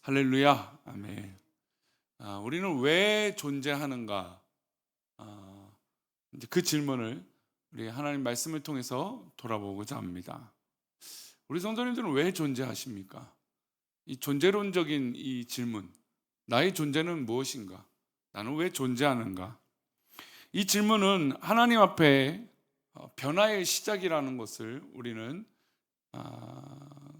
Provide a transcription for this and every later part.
할렐루야, 아멘. 우리는 왜 존재하는가? 이제 그 질문을 우리 하나님 말씀을 통해서 돌아보고자 합니다. 우리 성도님들은 왜 존재하십니까? 이 존재론적인 이 질문, 나의 존재는 무엇인가? 나는 왜 존재하는가? 이 질문은 하나님 앞에 변화의 시작이라는 것을 우리는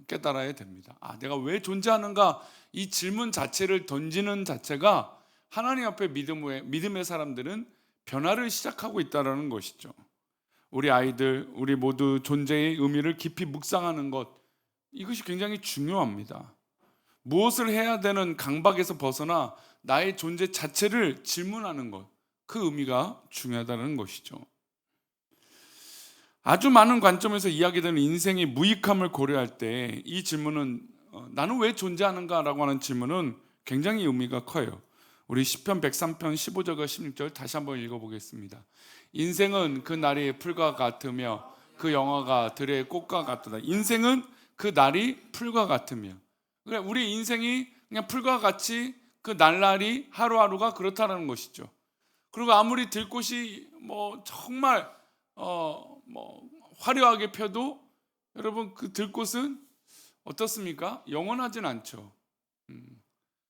깨달아야 됩니다. 내가 왜 존재하는가? 이 질문 자체를 던지는 자체가 하나님 앞에 믿음의 사람들은 변화를 시작하고 있다는 것이죠. 우리 아이들, 우리 모두 존재의 의미를 깊이 묵상하는 것, 이것이 굉장히 중요합니다. 무엇을 해야 되는 강박에서 벗어나 나의 존재 자체를 질문하는 것, 그 의미가 중요하다는 것이죠. 아주 많은 관점에서 이야기되는 인생의 무익함을 고려할 때 이 질문은 나는 왜 존재하는가? 라고 하는 질문은 굉장히 의미가 커요. 우리 시편 103편 15절과 16절 다시 한번 읽어보겠습니다. 인생은 그 날이 풀과 같으며 그 영화가 들의 꽃과 같도다. 인생은 그 날이 풀과 같으며, 그러니까 우리 인생이 그냥 풀과 같이 그 날날이 하루하루가 그렇다는 것이죠. 그리고 아무리 들꽃이 정말 화려하게 펴도 여러분 그 들꽃은 어떻습니까? 영원하진 않죠.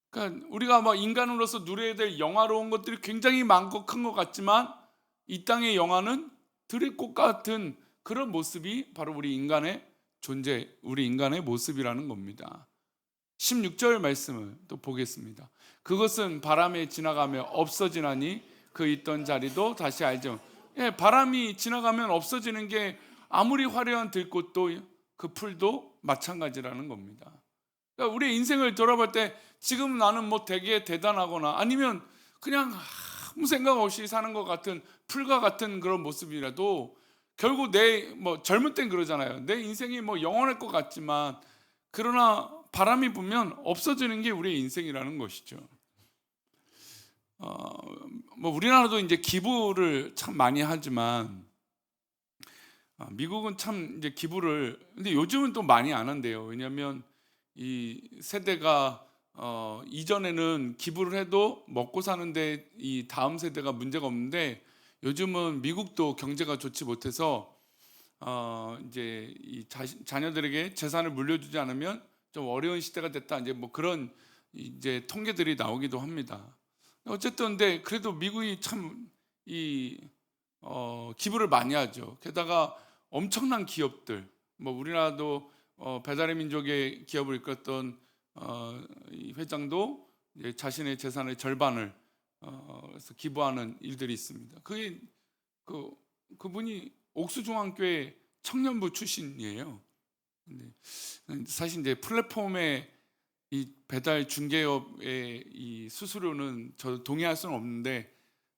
그러니까 우리가 인간으로서 누려야 될 영화로운 것들이 굉장히 많고 큰 것 같지만 이 땅의 영화는 들의 꽃 같은 그런 모습이 바로 우리 인간의 존재, 우리 인간의 모습이라는 겁니다. 16절 말씀을 또 보겠습니다. 그것은 바람에 지나가며 없어지나니 그 있던 자리도 다시 알죠. 바람이 지나가면 없어지는 게 아무리 화려한 들꽃도 그 풀도 마찬가지라는 겁니다. 그러니까 우리 인생을 돌아볼 때 지금 나는 되게 대단하거나 아니면 그냥 아무 생각 없이 사는 것 같은 풀과 같은 그런 모습이라도 결국 젊을 땐 그러잖아요. 내 인생이 영원할 것 같지만 그러나 바람이 불면 없어지는 게 우리의 인생이라는 것이죠. 우리나라도 이제 기부를 참 많이 하지만 미국은 참 이제 기부를 근데 요즘은 또 많이 안 한대요. 왜냐하면 이 세대가 이전에는 기부를 해도 먹고 사는데 이 다음 세대가 문제가 없는데 요즘은 미국도 경제가 좋지 못해서 이제 이 자녀들에게 재산을 물려주지 않으면 좀 어려운 시대가 됐다. 이제 그런 이제 통계들이 나오기도 합니다. 어쨌든 근데 그래도 미국이 참 기부를 많이 하죠. 게다가 엄청난 기업들, 우리나라도 배달의 민족의 기업을 이끌었던 이 회장도 이제 자신의 재산의 절반을 그래서 기부하는 일들이 있습니다. 그분이 옥수중앙교회 청년부 출신이에요. 근데 사실 이제 플랫폼에 이 배달 중개업의 이 수수료는 저도 동의할 수는 없는데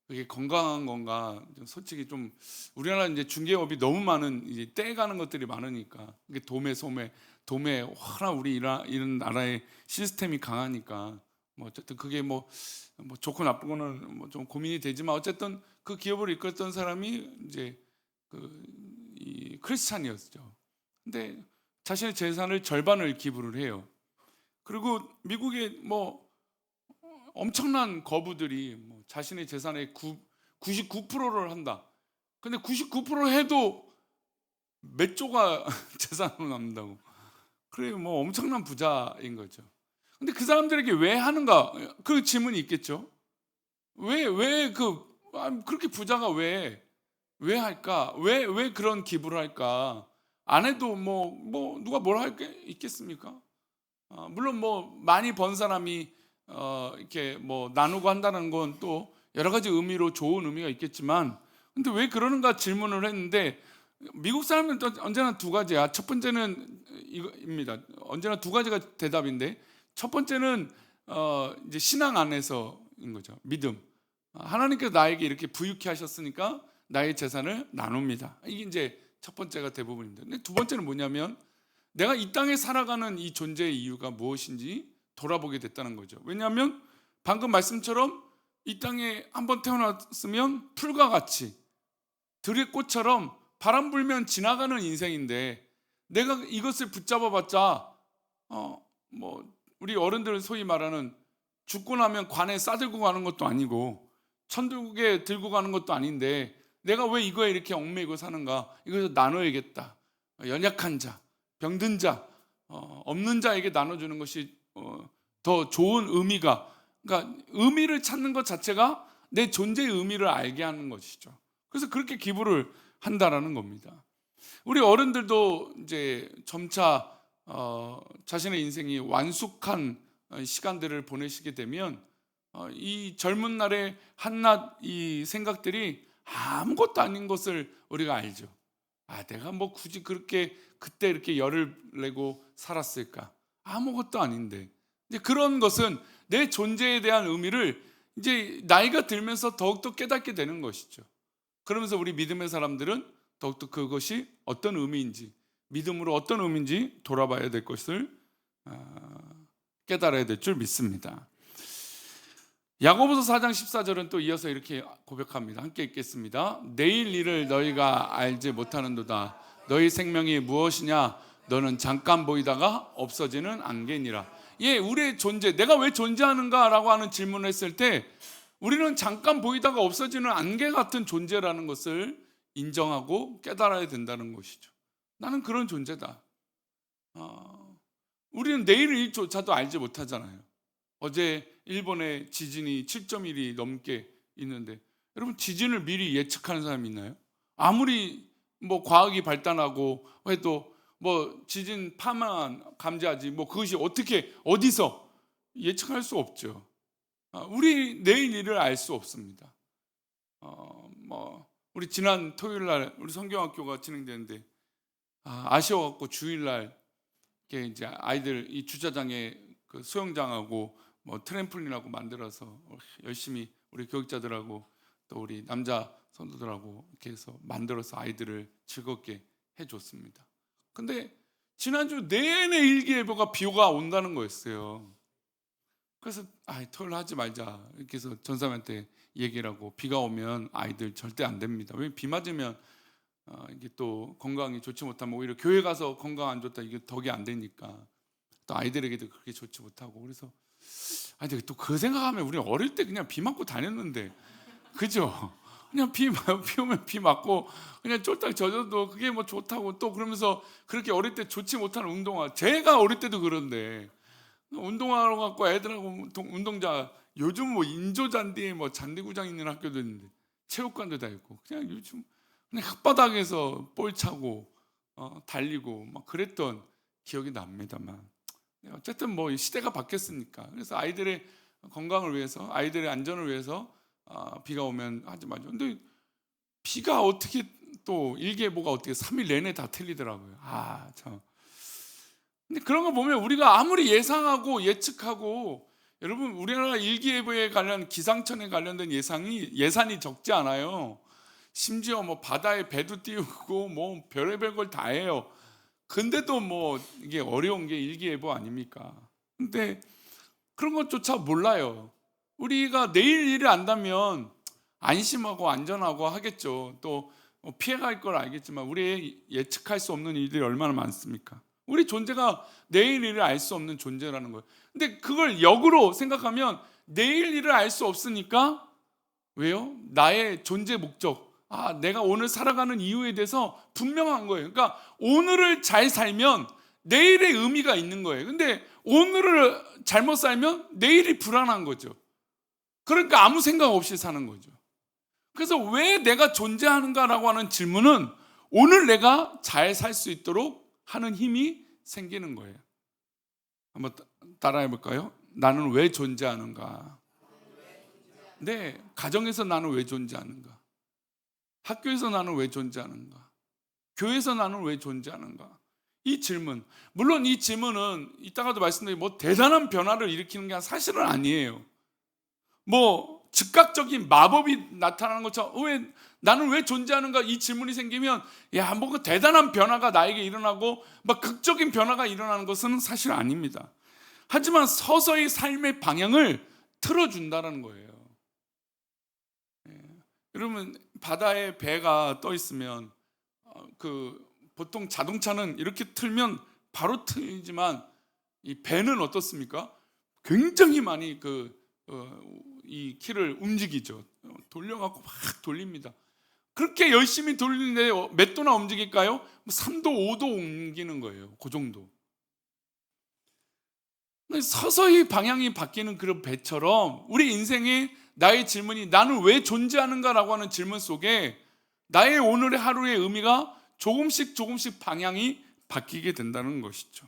그게 건강한 건가? 솔직히 좀 우리나라 이제 중개업이 너무 많은 이제 떼가는 것들이 많으니까 이게 도매 소매 도매 워낙 우리 이런 나라의 시스템이 강하니까 어쨌든 그게 좋고 나쁘고는 좀 고민이 되지만 어쨌든 그 기업을 이끌었던 사람이 이제 이 크리스찬이었죠. 근데 자신의 재산을 절반을 기부를 해요. 그리고 미국의 엄청난 거부들이 자신의 재산의 99%를 한다. 근데 99% 해도 몇 조가 재산으로 남는다고. 그래 엄청난 부자인 거죠. 근데 그 사람들에게 왜 하는가? 그 질문이 있겠죠. 왜 그렇게 부자가 왜 할까? 왜 그런 기부를 할까? 안 해도 누가 뭘 할 게 있겠습니까? 물론 많이 번 사람이 이렇게 나누고 한다는 건 또 여러 가지 의미로 좋은 의미가 있겠지만 근데 왜 그러는가 질문을 했는데 미국 사람은 또 언제나 두 가지야. 첫 번째는 이거입니다. 언제나 두 가지가 대답인데 첫 번째는 이제 신앙 안에서인 거죠. 믿음. 하나님께서 나에게 이렇게 부유케 하셨으니까 나의 재산을 나눕니다. 이게 이제 첫 번째가 대부분입니다. 근데 두 번째는 뭐냐면 내가 이 땅에 살아가는 이 존재의 이유가 무엇인지 돌아보게 됐다는 거죠. 왜냐하면 방금 말씀처럼 이 땅에 한번 태어났으면 풀과 같이 들의 꽃처럼 바람 불면 지나가는 인생인데 내가 이것을 붙잡아봤자 우리 어른들 소위 말하는 죽고 나면 관에 싸들고 가는 것도 아니고 천국에 들고 가는 것도 아닌데 내가 왜 이거에 이렇게 얽매이고 사는가? 이것을 나눠야겠다. 연약한 자, 병든 자, 없는 자에게 나눠주는 것이 더 좋은 의미가, 그러니까 의미를 찾는 것 자체가 내 존재의 의미를 알게 하는 것이죠. 그래서 그렇게 기부를 한다라는 겁니다. 우리 어른들도 이제 점차 자신의 인생이 완숙한 시간들을 보내시게 되면 이 젊은 날의 한낱 이 생각들이 아무것도 아닌 것을 우리가 알죠. 내가 뭐 굳이 그렇게 그때 이렇게 열을 내고 살았을까? 아무것도 아닌데. 이제 그런 것은 내 존재에 대한 의미를 이제 나이가 들면서 더욱더 깨닫게 되는 것이죠. 그러면서 우리 믿음의 사람들은 더욱더 그것이 어떤 의미인지, 믿음으로 어떤 의미인지 돌아봐야 될 것을 깨달아야 될 줄 믿습니다. 야고보서 4장 14절은 또 이어서 이렇게 고백합니다. 함께 읽겠습니다. 내일 일을 너희가 알지 못하는도다. 너희 생명이 무엇이냐? 너는 잠깐 보이다가 없어지는 안개니라. 우리의 존재, 내가 왜 존재하는가라고 하는 질문을 했을 때 우리는 잠깐 보이다가 없어지는 안개 같은 존재라는 것을 인정하고 깨달아야 된다는 것이죠. 나는 그런 존재다. 우리는 내일의 일조차도 알지 못하잖아요. 어제 일본에 지진이 7.1이 넘게 있는데 여러분, 지진을 미리 예측하는 사람이 있나요? 아무리 뭐 과학이 발달하고 해도 뭐 지진 파만 감지하지 뭐 그것이 어떻게 어디서 예측할 수 없죠. 우리 내일 일을 알 수 없습니다. 우리 지난 토요일 날 우리 성경학교가 진행되는데 아쉬워갖고 주일 날 이제 아이들 이 주차장에 그 수영장하고 뭐 트램플린하고 만들어서 열심히 우리 교육자들하고 또 우리 남자 선도들하고 이렇게 해서 만들어서 아이들을 즐겁게 해줬습니다. 근데 지난주 내내 일기예보가 비가 온다는 거였어요. 그래서 토요일 하지 말자 이렇게 해서 전사님한테 얘기를 하고, 비가 오면 아이들 절대 안 됩니다. 왜냐면 비 맞으면 이게 또 건강이 좋지 못하면 오히려 교회 가서 건강 안 좋다 이게 덕이 안 되니까 또 아이들에게도 그렇게 좋지 못하고. 그래서 또 그 생각하면 우리 어릴 때 그냥 비 맞고 다녔는데, 그죠? 그냥 비 오면 비 맞고 그냥 쫄딱 젖어도 그게 뭐 좋다고 또 그러면서 그렇게 어릴 때 좋지 못한 운동화, 제가 어릴 때도 그런데 운동화로 갖고 애들하고 운동장, 요즘 뭐 인조잔디에 뭐 잔디구장 있는 학교도 있는데 체육관도 다 있고 그냥 요즘 그냥 흙바닥에서 볼 차고 달리고 막 그랬던 기억이 납니다만, 어쨌든 뭐 시대가 바뀌었으니까 그래서 아이들의 건강을 위해서, 아이들의 안전을 위해서 비가 오면 하지 말죠. 근데 비가 어떻게 또 일기예보가 어떻게 3일 내내 다 틀리더라고요. 참. 근데 그런 거 보면 우리가 아무리 예상하고 예측하고, 여러분 우리나라 일기예보에 관련 기상청에 관련된 예산이 적지 않아요. 심지어 뭐 바다에 배도 띄우고 뭐 별의별 걸 다 해요. 근데도 뭐 이게 어려운 게 일기예보 아닙니까? 근데 그런 것조차 몰라요. 우리가 내일 일을 안다면 안심하고 안전하고 하겠죠. 또 피해갈 걸 알겠지만 우리의 예측할 수 없는 일들이 얼마나 많습니까? 우리 존재가 내일 일을 알 수 없는 존재라는 거예요. 근데 그걸 역으로 생각하면 내일 일을 알 수 없으니까, 왜요? 나의 존재 목적, 내가 오늘 살아가는 이유에 대해서 분명한 거예요. 그러니까 오늘을 잘 살면 내일의 의미가 있는 거예요. 근데 오늘을 잘못 살면 내일이 불안한 거죠. 그러니까 아무 생각 없이 사는 거죠. 그래서 왜 내가 존재하는가라고 하는 질문은 오늘 내가 잘 살 수 있도록 하는 힘이 생기는 거예요. 한번 따라해 볼까요? 나는 왜 존재하는가? 네, 가정에서 나는 왜 존재하는가? 학교에서 나는 왜 존재하는가? 교회에서 나는 왜 존재하는가? 이 질문, 물론 이 질문은 이따가도 말씀드린 뭐 대단한 변화를 일으키는 게 사실은 아니에요. 뭐 즉각적인 마법이 나타나는 것처럼 나는 왜 존재하는가 이 질문이 생기면 뭔가 대단한 변화가 나에게 일어나고 막 극적인 변화가 일어나는 것은 사실 아닙니다. 하지만 서서히 삶의 방향을 틀어준다는 거예요. 여러분, 바다에 배가 떠 있으면 보통 자동차는 이렇게 틀면 바로 틀리지만 이 배는 어떻습니까? 굉장히 많이 이 키를 움직이죠. 돌려갖고 막 돌립니다. 그렇게 열심히 돌리는데 몇 도나 움직일까요? 3도, 5도 옮기는 거예요. 그 정도. 서서히 방향이 바뀌는 그런 배처럼 우리 인생의 나의 질문이 나는 왜 존재하는가라고 하는 질문 속에 나의 오늘의 하루의 의미가 조금씩 방향이 바뀌게 된다는 것이죠.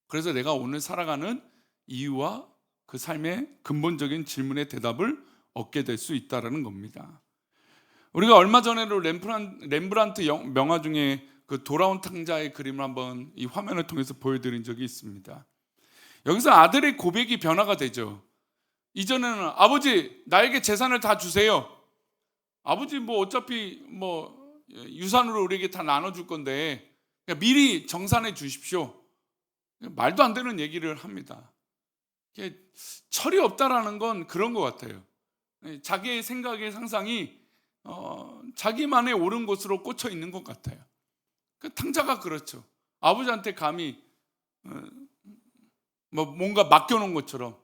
그래서 내가 오늘 살아가는 이유와 그 삶의 근본적인 질문의 대답을 얻게 될 수 있다는 겁니다. 우리가 얼마 전에도 렘브란트 명화 중에 그 돌아온 탕자의 그림을 한번 이 화면을 통해서 보여드린 적이 있습니다. 여기서 아들의 고백이 변화가 되죠. 이전에는 아버지 나에게 재산을 다 주세요. 아버지 뭐 어차피 뭐 유산으로 우리에게 다 나눠줄 건데 미리 정산해 주십시오. 말도 안 되는 얘기를 합니다. 철이 없다라는 건 그런 것 같아요. 자기의 생각의 상상이 자기만의 옳은 곳으로 꽂혀 있는 것 같아요. 탕자가 그렇죠. 아버지한테 감히 뭐 뭔가 맡겨놓은 것처럼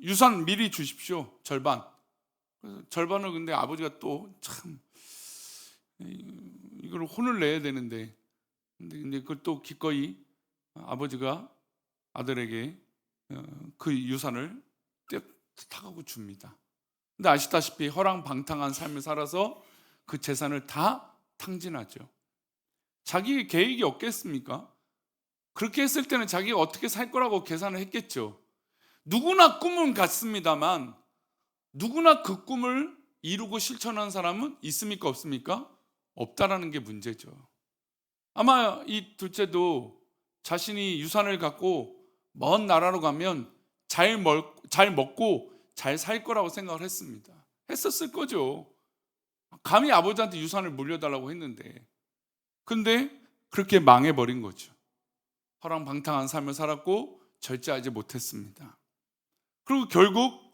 유산 미리 주십시오. 절반. 절반을 근데 아버지가 또 참 이걸 혼을 내야 되는데 근데 그걸 또 기꺼이 아버지가 아들에게 그 유산을 떼어가고 줍니다. 근데 아시다시피 허랑방탕한 삶을 살아서 그 재산을 다 탕진하죠. 자기 계획이 없겠습니까? 그렇게 했을 때는 자기가 어떻게 살 거라고 계산을 했겠죠. 누구나 꿈은 같습니다만 누구나 그 꿈을 이루고 실천한 사람은 있습니까? 없습니까? 없다라는 게 문제죠. 아마 이 둘째도 자신이 유산을 갖고 먼 나라로 가면 잘 먹고 잘 살 거라고 생각을 했었을 거죠. 감히 아버지한테 유산을 물려달라고 했는데 근데 그렇게 망해버린 거죠. 허랑방탕한 삶을 살았고 절제하지 못했습니다. 그리고 결국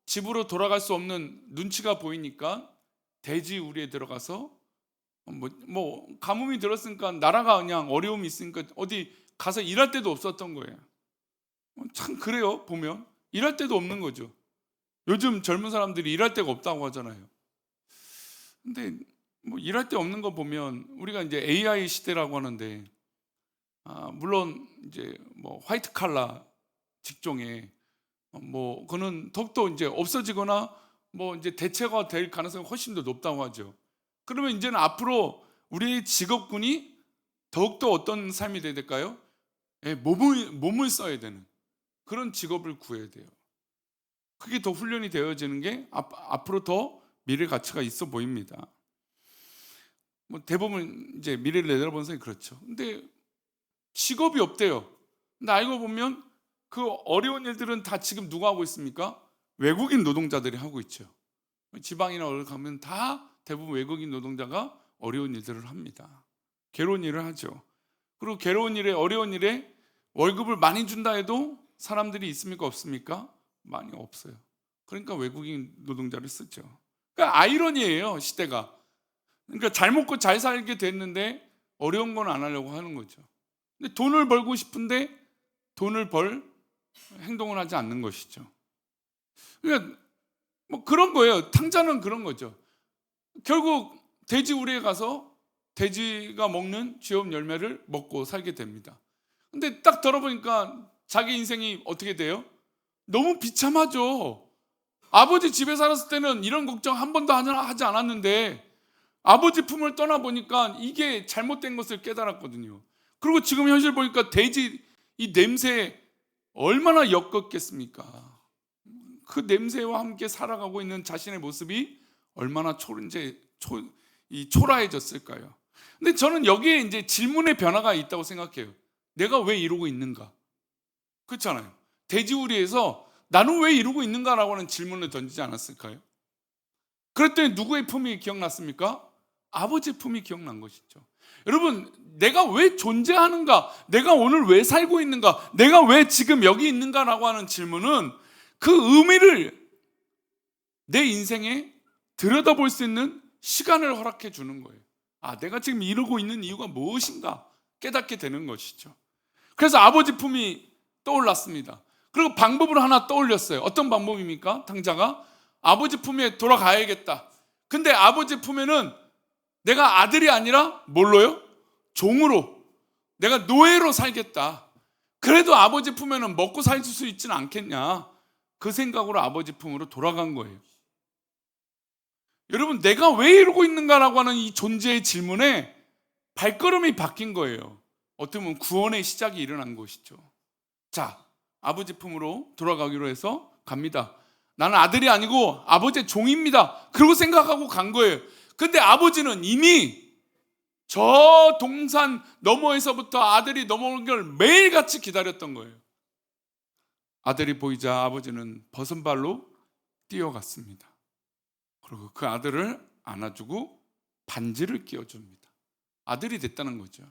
집으로 돌아갈 수 없는 눈치가 보이니까 돼지 우리에 들어가서 뭐 가뭄이 들었으니까 나라가 그냥 어려움이 있으니까 어디 가서 일할 데도 없었던 거예요. 참 그래요. 보면 일할 데도 없는 거죠. 요즘 젊은 사람들이 일할 데가 없다고 하잖아요. 근데 뭐 일할 데 없는 거 보면 우리가 이제 AI 시대라고 하는데 물론 이제 뭐 화이트 칼라 직종에 뭐 그는 더욱더 이제 없어지거나 뭐 이제 대체가 될 가능성이 훨씬 더 높다고 하죠. 그러면 이제는 앞으로 우리의 직업군이 더욱더 어떤 삶이 돼야 될까요? 몸을 써야 되는 그런 직업을 구해야 돼요. 그게 더 훈련이 되어지는 게 앞으로 더 미래 가치가 있어 보입니다. 뭐 대부분 이제 미래를 내다보는 사람이 그렇죠. 근데 직업이 없대요. 근데 알고 보면 그 어려운 일들은 다 지금 누가 하고 있습니까? 외국인 노동자들이 하고 있죠. 지방이나 어디 가면 다 대부분 외국인 노동자가 어려운 일들을 합니다. 괴로운 일을 하죠. 그리고 괴로운 일에 어려운 일에 월급을 많이 준다 해도 사람들이 있습니까? 없습니까? 많이 없어요. 그러니까 외국인 노동자를 쓰죠. 그러니까 아이러니예요, 시대가. 그러니까 잘 먹고 잘 살게 됐는데 어려운 건 안 하려고 하는 거죠. 근데 돈을 벌고 싶은데 돈을 벌 행동을 하지 않는 것이죠. 그러니까 뭐 그런 거예요. 탕자는 그런 거죠. 결국 돼지 우리에 가서 돼지가 먹는 죄업 열매를 먹고 살게 됩니다. 근데 딱 들어보니까 자기 인생이 어떻게 돼요? 너무 비참하죠. 아버지 집에 살았을 때는 이런 걱정 한 번도 하지 않았는데 아버지 품을 떠나보니까 이게 잘못된 것을 깨달았거든요. 그리고 지금 현실 보니까 돼지 이 냄새 얼마나 역겹겠습니까? 그 냄새와 함께 살아가고 있는 자신의 모습이 얼마나 초라해졌을까요? 근데 저는 여기에 이제 질문의 변화가 있다고 생각해요. 내가 왜 이러고 있는가? 그렇잖아요. 돼지우리에서 나는 왜 이러고 있는가라고 하는 질문을 던지지 않았을까요? 그랬더니 누구의 품이 기억났습니까? 아버지의 품이 기억난 것이죠. 여러분, 내가 왜 존재하는가? 내가 오늘 왜 살고 있는가? 내가 왜 지금 여기 있는가라고 하는 질문은 그 의미를 내 인생에 들여다볼 수 있는 시간을 허락해 주는 거예요. 내가 지금 이러고 있는 이유가 무엇인가 깨닫게 되는 것이죠. 그래서 아버지 품이 떠올랐습니다. 그리고 방법을 하나 떠올렸어요. 어떤 방법입니까? 탕자가 아버지 품에 돌아가야겠다. 근데 아버지 품에는 내가 아들이 아니라 뭘로요? 종으로, 내가 노예로 살겠다. 그래도 아버지 품에는 먹고 살 수 있지는 않겠냐, 그 생각으로 아버지 품으로 돌아간 거예요. 여러분, 내가 왜 이러고 있는가라고 하는 이 존재의 질문에 발걸음이 바뀐 거예요. 어떻게 보면 구원의 시작이 일어난 것이죠. 자, 아버지 품으로 돌아가기로 해서 갑니다. 나는 아들이 아니고 아버지의 종입니다. 그러고 생각하고 간 거예요. 근데 아버지는 이미 저 동산 너머에서부터 아들이 넘어오는 걸 매일같이 기다렸던 거예요. 아들이 보이자 아버지는 벗은 발로 뛰어갔습니다. 그리고 그 아들을 안아주고 반지를 끼워줍니다. 아들이 됐다는 거죠.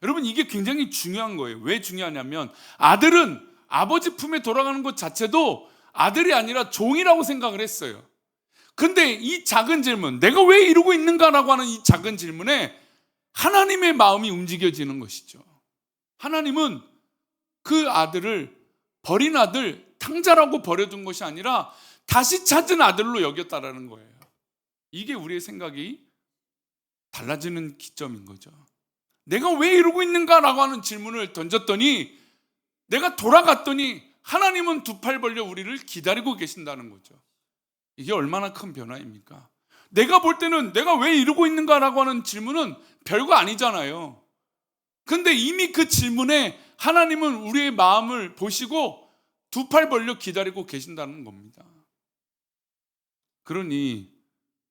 여러분, 이게 굉장히 중요한 거예요. 왜 중요하냐면 아들은 아버지 품에 돌아가는 것 자체도 아들이 아니라 종이라고 생각을 했어요. 근데 이 작은 질문, 내가 왜 이러고 있는가라고 하는 이 작은 질문에 하나님의 마음이 움직여지는 것이죠. 하나님은 그 아들을, 버린 아들, 탕자라고 버려둔 것이 아니라 다시 찾은 아들로 여겼다라는 거예요. 이게 우리의 생각이 달라지는 기점인 거죠. 내가 왜 이러고 있는가라고 하는 질문을 던졌더니, 내가 돌아갔더니 하나님은 두 팔 벌려 우리를 기다리고 계신다는 거죠. 이게 얼마나 큰 변화입니까? 내가 볼 때는 내가 왜 이러고 있는가라고 하는 질문은 별거 아니잖아요. 근데 이미 그 질문에 하나님은 우리의 마음을 보시고 두 팔 벌려 기다리고 계신다는 겁니다. 그러니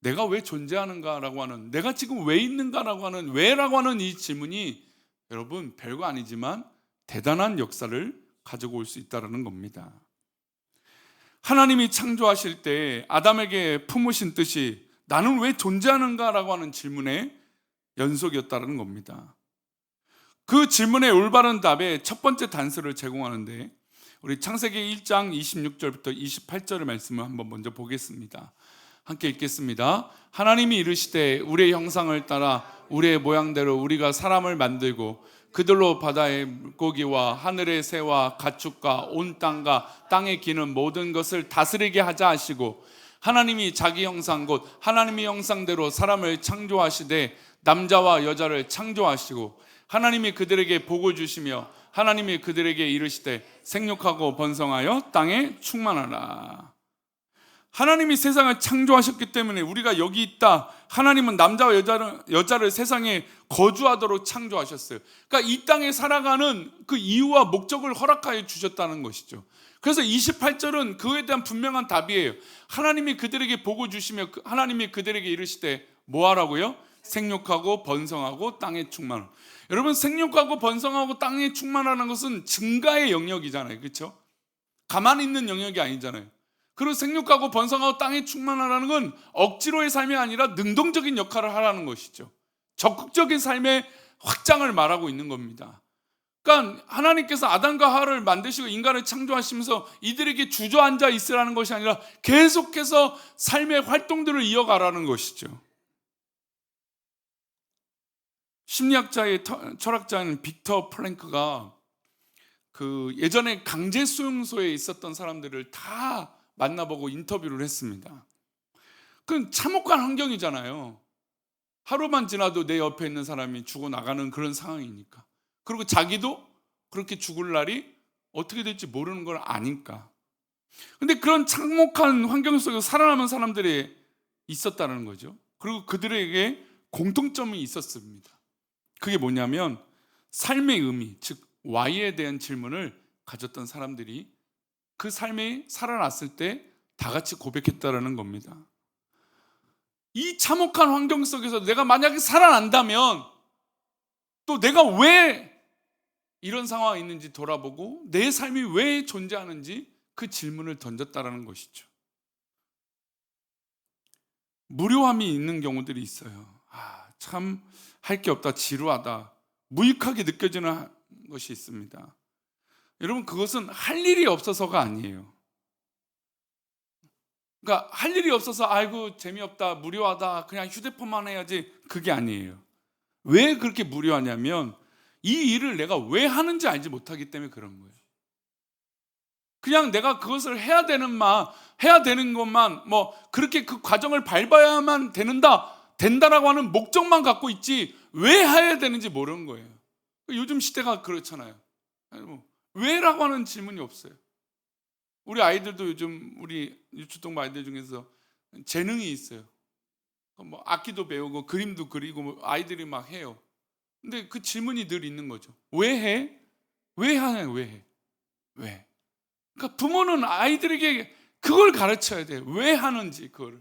내가 왜 존재하는가라고 하는, 내가 지금 왜 있는가라고 하는, 왜라고 하는 이 질문이 여러분 별거 아니지만 대단한 역사를 가지고 올 수 있다는 겁니다. 하나님이 창조하실 때 아담에게 품으신 뜻이 나는 왜 존재하는가라고 하는 질문의 연속이었다는 겁니다. 그 질문의 올바른 답의 첫 번째 단서를 제공하는데, 우리 창세기 1장 26절부터 28절의 말씀을 한번 먼저 보겠습니다. 함께 읽겠습니다. 하나님이 이르시되 우리의 형상을 따라 우리의 모양대로 우리가 사람을 만들고 그들로 바다의 물고기와 하늘의 새와 가축과 온 땅과 땅에 기는 모든 것을 다스리게 하자 하시고, 하나님이 자기 형상 곧 하나님의 형상대로 사람을 창조하시되 남자와 여자를 창조하시고, 하나님이 그들에게 복을 주시며 하나님이 그들에게 이르시되 생육하고 번성하여 땅에 충만하라. 하나님이 세상을 창조하셨기 때문에 우리가 여기 있다. 하나님은 남자와 여자를 세상에 거주하도록 창조하셨어요. 그러니까 이 땅에 살아가는 그 이유와 목적을 허락하여 주셨다는 것이죠. 그래서 28절은 그에 대한 분명한 답이에요. 하나님이 그들에게 복을 주시며 하나님이 그들에게 이르시되 뭐 하라고요? 생육하고 번성하고 땅에 충만하라. 여러분, 생육하고 번성하고 땅에 충만하는 것은 증가의 영역이잖아요. 그렇죠? 가만히 있는 영역이 아니잖아요. 그리고 생육하고 번성하고 땅에 충만하라는 건 억지로의 삶이 아니라 능동적인 역할을 하라는 것이죠. 적극적인 삶의 확장을 말하고 있는 겁니다. 그러니까 하나님께서 아담과 하와를 만드시고 인간을 창조하시면서 이들에게 주저앉아 있으라는 것이 아니라 계속해서 삶의 활동들을 이어가라는 것이죠. 심리학자의 철학자인 빅터 프랭크가 그 예전에 강제 수용소에 있었던 사람들을 다 만나보고 인터뷰를 했습니다. 그건 참혹한 환경이잖아요. 하루만 지나도 내 옆에 있는 사람이 죽어나가는 그런 상황이니까. 그리고 자기도 그렇게 죽을 날이 어떻게 될지 모르는 걸 아니까. 근데 그런 참혹한 환경 속에서 살아남은 사람들이 있었다는 거죠. 그리고 그들에게 공통점이 있었습니다. 그게 뭐냐면 삶의 의미, 즉 Y에 대한 질문을 가졌던 사람들이 그 삶에 살아났을 때 다 같이 고백했다라는 겁니다. 이 참혹한 환경 속에서 내가 만약에 살아난다면 또 내가 왜 이런 상황이 있는지 돌아보고 내 삶이 왜 존재하는지 그 질문을 던졌다라는 것이죠. 무료함이 있는 경우들이 있어요. 참 할 게 없다, 지루하다, 무익하게 느껴지는 것이 있습니다. 여러분, 그것은 할 일이 없어서가 아니에요. 그러니까 할 일이 없어서 아이고 재미없다, 무료하다, 그냥 휴대폰만 해야지, 그게 아니에요. 왜 그렇게 무료하냐면 이 일을 내가 왜 하는지 알지 못하기 때문에 그런 거예요. 그냥 내가 그것을 해야 되는 것만 뭐 그렇게 그 과정을 밟아야만 된다라고 하는 목적만 갖고 있지 왜 해야 되는지 모르는 거예요. 요즘 시대가 그렇잖아요. 왜라고 하는 질문이 없어요. 우리 아이들도 요즘 우리 유초동 아이들 중에서 재능이 있어요. 뭐 악기도 배우고 그림도 그리고 뭐 아이들이 막 해요. 근데 그 질문이 늘 있는 거죠. 왜 해? 왜 하냐? 왜 해? 왜? 그러니까 부모는 아이들에게 그걸 가르쳐야 돼요. 왜 하는지 그걸.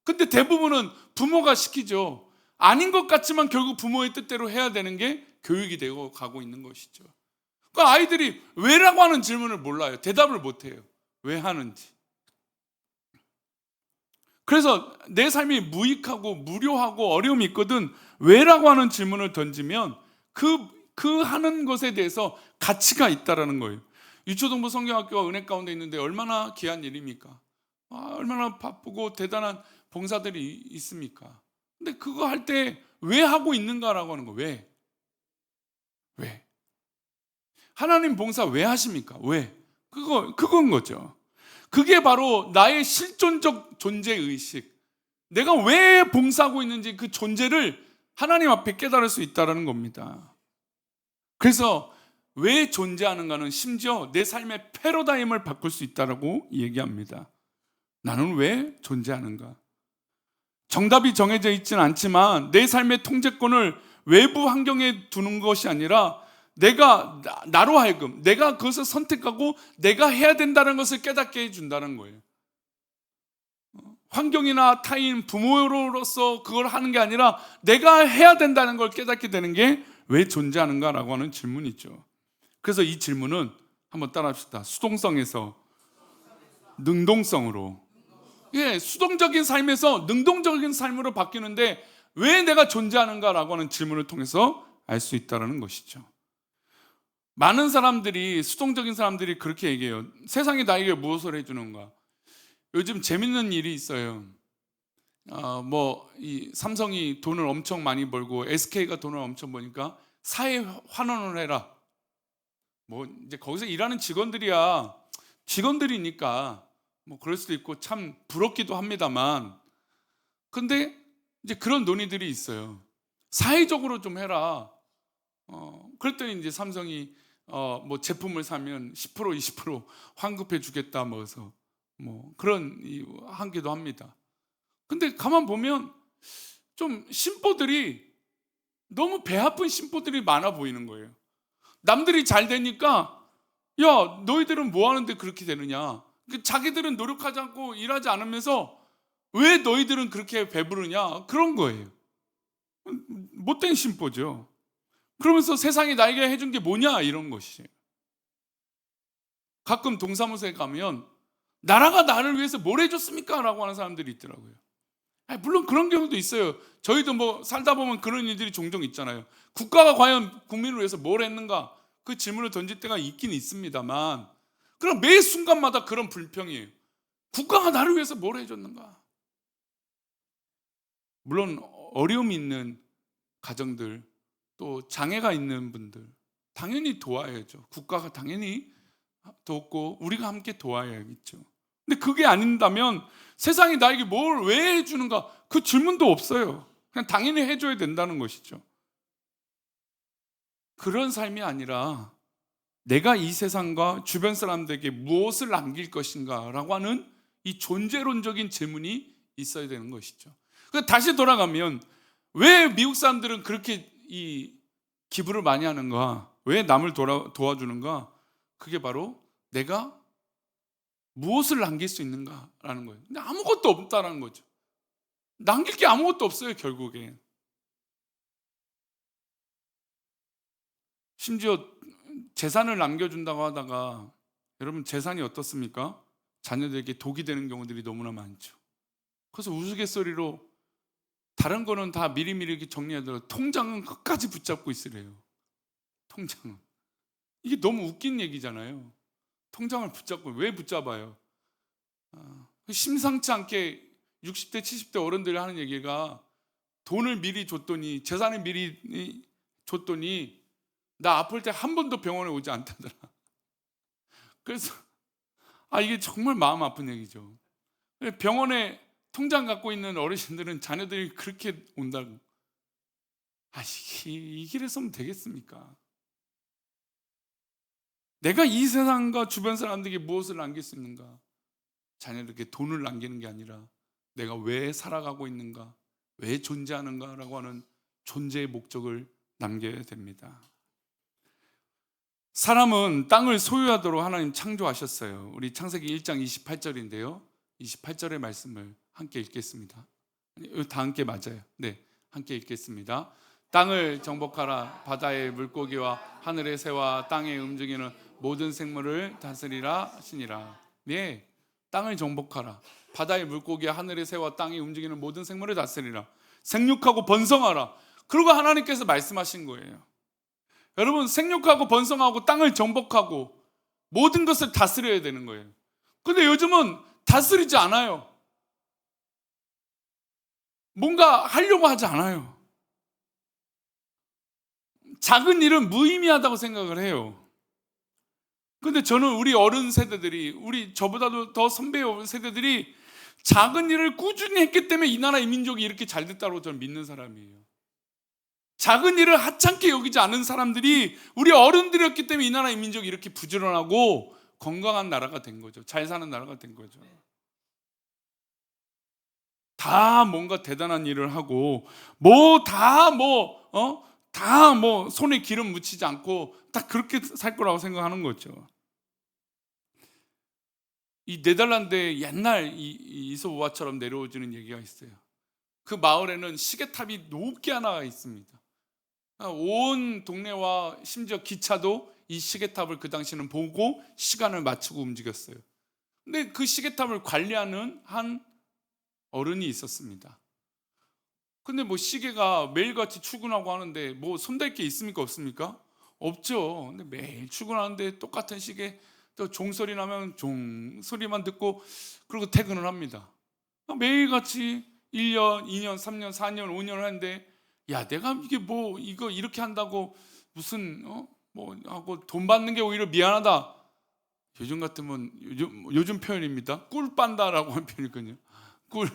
근데 대부분은 부모가 시키죠. 아닌 것 같지만 결국 부모의 뜻대로 해야 되는 게 교육이 되고 가고 있는 것이죠. 그러니까 아이들이 왜라고 하는 질문을 몰라요. 대답을 못 해요. 왜 하는지. 그래서 내 삶이 무익하고 무료하고 어려움이 있거든 왜라고 하는 질문을 던지면 그 하는 것에 대해서 가치가 있다라는 거예요. 유초동부 성경학교가 은혜 가운데 있는데 얼마나 귀한 일입니까? 얼마나 바쁘고 대단한 봉사들이 있습니까? 근데 그거 할 때 왜 하고 있는가라고 하는 거. 왜? 하나님 봉사 왜 하십니까? 왜? 그건 거죠. 그게 바로 나의 실존적 존재의식. 내가 왜 봉사하고 있는지 그 존재를 하나님 앞에 깨달을 수 있다는 겁니다. 그래서 왜 존재하는가는 심지어 내 삶의 패러다임을 바꿀 수 있다고 얘기합니다. 나는 왜 존재하는가? 정답이 정해져 있지는 않지만 내 삶의 통제권을 외부 환경에 두는 것이 아니라 나로 하여금 내가 그것을 선택하고 내가 해야 된다는 것을 깨닫게 해준다는 거예요. 환경이나 타인, 부모로서 그걸 하는 게 아니라 내가 해야 된다는 걸 깨닫게 되는 게 왜 존재하는가라고 하는 질문이죠. 그래서 이 질문은 한번 따라 합시다. 수동성에서 능동성으로. 수동적인 삶에서 능동적인 삶으로 바뀌는데 왜 내가 존재하는가라고 하는 질문을 통해서 알 수 있다는 것이죠. 많은 사람들이, 수동적인 사람들이 그렇게 얘기해요. 세상이 나에게 무엇을 해주는가? 요즘 재밌는 일이 있어요. 이 삼성이 돈을 엄청 많이 벌고 SK가 돈을 엄청 버니까 사회 환원을 해라. 이제 거기서 일하는 직원들이니까 뭐 그럴 수도 있고 참 부럽기도 합니다만, 근데 이제 그런 논의들이 있어요. 사회적으로 좀 해라. 그랬더니 이제 삼성이 뭐 제품을 사면 10% 20% 환급해 주겠다 뭐서 뭐 그런 하기도 합니다. 근데 가만 보면 좀 심보들이 너무 배 아픈 심보들이 많아 보이는 거예요. 남들이 잘 되니까 야 너희들은 뭐 하는데 그렇게 되느냐, 자기들은 노력하지 않고 일하지 않으면서 왜 너희들은 그렇게 배부르냐, 그런 거예요. 못된 심보죠. 그러면서 세상이 나에게 해준 게 뭐냐 이런 것이에요. 가끔 동사무소에 가면 나라가 나를 위해서 뭘 해줬습니까? 라고 하는 사람들이 있더라고요. 물론 그런 경우도 있어요. 저희도 뭐 살다 보면 그런 일들이 종종 있잖아요. 국가가 과연 국민을 위해서 뭘 했는가, 그 질문을 던질 때가 있긴 있습니다만, 그럼 매 순간마다 그런 불평이에요. 국가가 나를 위해서 뭘 해줬는가. 물론 어려움이 있는 가정들, 또 장애가 있는 분들 당연히 도와야죠. 국가가 당연히 돕고 우리가 함께 도와야겠죠. 근데 그게 아닌다면 세상이 나에게 뭘 왜 해주는가, 그 질문도 없어요. 그냥 당연히 해줘야 된다는 것이죠. 그런 삶이 아니라 내가 이 세상과 주변 사람들에게 무엇을 남길 것인가 라고 하는 이 존재론적인 질문이 있어야 되는 것이죠. 다시 돌아가면 왜 미국 사람들은 그렇게 이 기부를 많이 하는가, 왜 남을 도와주는가, 그게 바로 내가 무엇을 남길 수 있는가라는 거예요. 근데 아무것도 없다라는 거죠. 남길 게 아무것도 없어요 결국에. 심지어 재산을 남겨준다고 하다가 여러분 재산이 어떻습니까? 자녀들에게 독이 되는 경우들이 너무나 많죠. 그래서 우스갯소리로 다른 거는 다 미리미리 이렇게 정리하더라도 통장은 끝까지 붙잡고 있으래요. 통장은. 이게 너무 웃긴 얘기잖아요. 통장을 붙잡고 왜 붙잡아요? 심상치 않게 60대 70대 어른들이 하는 얘기가 돈을 미리 줬더니, 재산을 미리 줬더니 나 아플 때 한 번도 병원에 오지 않다더라. 그래서 이게 정말 마음 아픈 얘기죠. 병원에 통장 갖고 있는 어르신들은 자녀들이 그렇게 온다고. 이 길에서면 되겠습니까? 내가 이 세상과 주변 사람들에게 무엇을 남길 수 있는가? 자녀들에게 돈을 남기는 게 아니라 내가 왜 살아가고 있는가, 왜 존재하는가라고 하는 존재의 목적을 남겨야 됩니다. 사람은 땅을 소유하도록 하나님 창조하셨어요. 우리 창세기 1장 28절인데요 28절의 말씀을 함께 읽겠습니다. 다 함께 맞아요. 네, 함께 읽겠습니다. 땅을 정복하라. 바다의 물고기와 하늘의 새와 땅에 움직이는 모든 생물을 다스리라 하시니라. 네, 땅을 정복하라. 바다의 물고기와 하늘의 새와 땅에 움직이는 모든 생물을 다스리라. 생육하고 번성하라. 그러고 하나님께서 말씀하신 거예요. 여러분, 생육하고 번성하고 땅을 정복하고 모든 것을 다스려야 되는 거예요. 근데 요즘은 다스리지 않아요. 뭔가 하려고 하지 않아요. 작은 일은 무의미하다고 생각을 해요. 근데 저는 우리 어른 세대들이, 우리 저보다도 더 선배 세대들이 작은 일을 꾸준히 했기 때문에 이 나라 이 민족이 이렇게 잘 됐다고 저는 믿는 사람이에요. 작은 일을 하찮게 여기지 않은 사람들이 우리 어른들이었기 때문에 이 나라 이 민족이 이렇게 부지런하고 건강한 나라가 된 거죠. 잘 사는 나라가 된 거죠. 다 뭔가 대단한 일을 하고 다 손에 기름 묻히지 않고 딱 그렇게 살 거라고 생각하는 거죠. 이 네덜란드의 옛날 이소우화처럼 내려오지는 얘기가 있어요. 그 마을에는 시계탑이 높게 하나 있습니다. 온 동네와 심지어 기차도 이 시계탑을 그 당시에는 보고 시간을 맞추고 움직였어요. 근데 그 시계탑을 관리하는 한 어른이 있었습니다. 근데 시계가 매일같이 출근하고 하는데 손댈 게 있습니까? 없습니까? 없죠. 근데 매일 출근하는데 똑같은 시계, 또 종소리 나면 종소리만 듣고 그리고 퇴근을 합니다. 매일같이 1년, 2년, 3년, 4년, 5년을 하는데 내가 이거 이렇게 한다고 무슨 하고 돈 받는 게 오히려 미안하다. 요즘 같으면 요즘 표현입니다. 꿀 빤다라고 하는 표현이거든요. 꿀.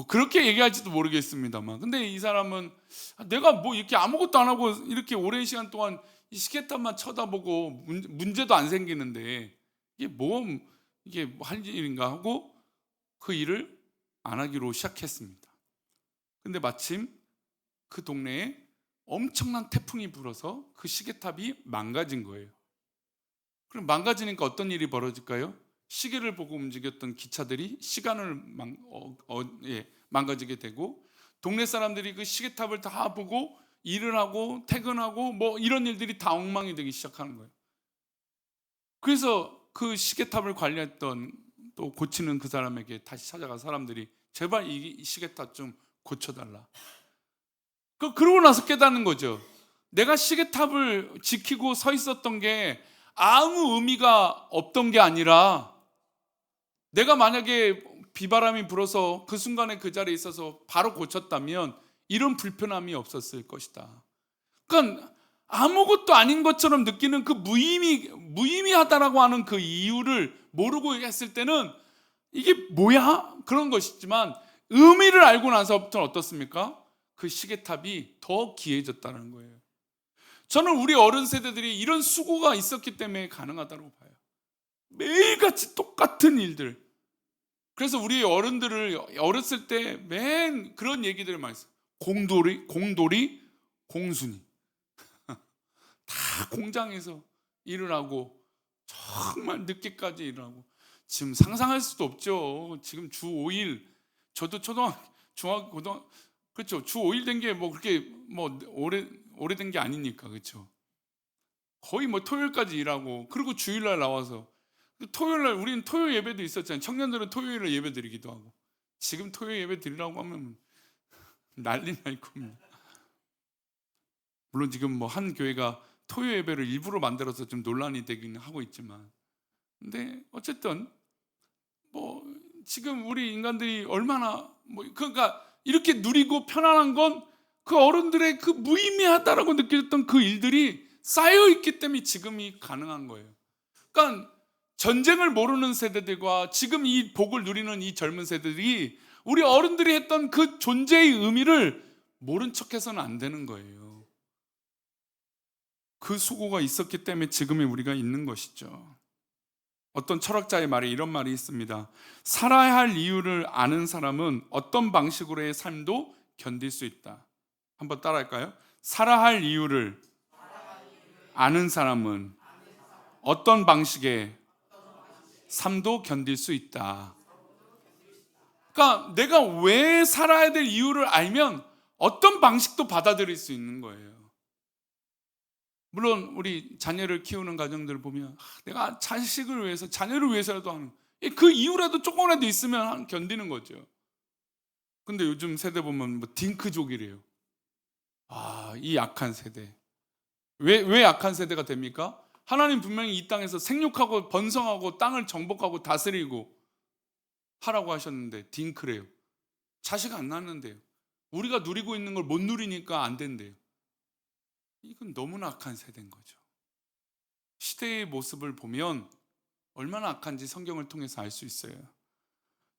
그렇게 얘기할지도 모르겠습니다만, 근데 이 사람은 내가 이렇게 아무것도 안 하고 이렇게 오랜 시간 동안 이 시계탑만 쳐다보고 문제도 안 생기는데 이게 할 일인가 하고 그 일을 안 하기로 시작했습니다. 근데 마침 그 동네에 엄청난 태풍이 불어서 그 시계탑이 망가진 거예요. 그럼 망가지니까 어떤 일이 벌어질까요? 시계를 보고 움직였던 기차들이 시간을 망가지게 되고, 동네 사람들이 그 시계탑을 다 보고 일을 하고 퇴근하고 이런 일들이 다 엉망이 되기 시작하는 거예요. 그래서 그 시계탑을 관리했던, 또 고치는 그 사람에게 다시 찾아가 사람들이 제발 이 시계탑 좀 고쳐달라. 그러고 나서 깨닫는 거죠. 내가 시계탑을 지키고 서 있었던 게 아무 의미가 없던 게 아니라, 내가 만약에 비바람이 불어서 그 순간에 그 자리에 있어서 바로 고쳤다면 이런 불편함이 없었을 것이다. 그러니까 아무것도 아닌 것처럼 느끼는 그 무의미하다라고 하는 그 이유를 모르고 했을 때는 이게 뭐야? 그런 것이지만 의미를 알고 나서부터는 어떻습니까? 그 시계탑이 더 귀해졌다는 거예요. 저는 우리 어른 세대들이 이런 수고가 있었기 때문에 가능하다고 봐요. 매일같이 똑같은 일들. 그래서 우리 어른들을 어렸을 때 맨 그런 얘기들을 많이 했어요. 공돌이, 공순이. 다 공장에서 일을 하고 정말 늦게까지 일을 하고, 지금 상상할 수도 없죠. 지금 주 5일, 저도 중학교, 고등학교, 그렇죠. 주 5일 된 게 그렇게 오래된 게 아니니까, 그렇죠. 거의 토요일까지 일하고, 그리고 주일날 나와서, 토요일날 우리는 토요 예배도 있었잖아요. 청년들은 토요일에 예배 드리기도 하고. 지금 토요 예배 드리라고 하면 난리 날 겁니다. 물론 지금 한 교회가 토요 예배를 일부러 만들어서 좀 논란이 되긴 하고 있지만, 근데 어쨌든 지금 우리 인간들이 얼마나 그러니까 이렇게 누리고 편안한 건 그 어른들의 그 무의미하다라고 느꼈던 그 일들이 쌓여 있기 때문에 지금이 가능한 거예요. 그러니까 전쟁을 모르는 세대들과 지금 이 복을 누리는 이 젊은 세대들이 우리 어른들이 했던 그 존재의 의미를 모른 척해서는 안 되는 거예요. 그 수고가 있었기 때문에 지금의 우리가 있는 것이죠. 어떤 철학자의 말에 이런 말이 있습니다. 살아야 할 이유를 아는 사람은 어떤 방식으로의 삶도 견딜 수 있다. 한번 따라할까요? 살아야 할 이유를 아는 사람은 어떤 방식의 삶도 견딜 수 있다. 그러니까 내가 왜 살아야 될 이유를 알면 어떤 방식도 받아들일 수 있는 거예요. 물론 우리 자녀를 키우는 가정들을 보면 내가 자식을 위해서, 자녀를 위해서라도 하는 그 이유라도 조금이라도 있으면 견디는 거죠. 근데 요즘 세대 보면 뭐 딩크족이래요. 이 약한 세대. 왜 약한 세대가 됩니까? 하나님 분명히 이 땅에서 생육하고 번성하고 땅을 정복하고 다스리고 하라고 하셨는데 딩크래요. 자식 안 낳는데요. 우리가 누리고 있는 걸 못 누리니까 안 된대요. 이건 너무나 악한 세대인 거죠. 시대의 모습을 보면 얼마나 악한지 성경을 통해서 알 수 있어요.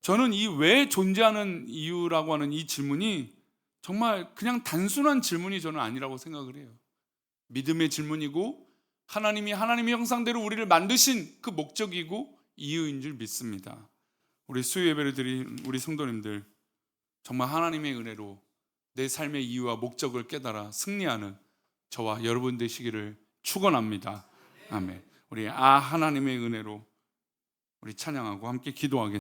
저는 이 왜 존재하는 이유라고 하는 이 질문이 정말 그냥 단순한 질문이 저는 아니라고 생각을 해요. 믿음의 질문이고 하나님이 하나님의 형상대로 우리를 만드신 그 목적이고 이유인 줄 믿습니다. 우리 수요 예배를 드린 우리 성도님들, 정말 하나님의 은혜로 내 삶의 이유와 목적을 깨달아 승리하는 저와 여러분 되시기를 축원합니다. 아멘. 우리 하나님의 은혜로 우리 찬양하고 함께 기도하겠습니다.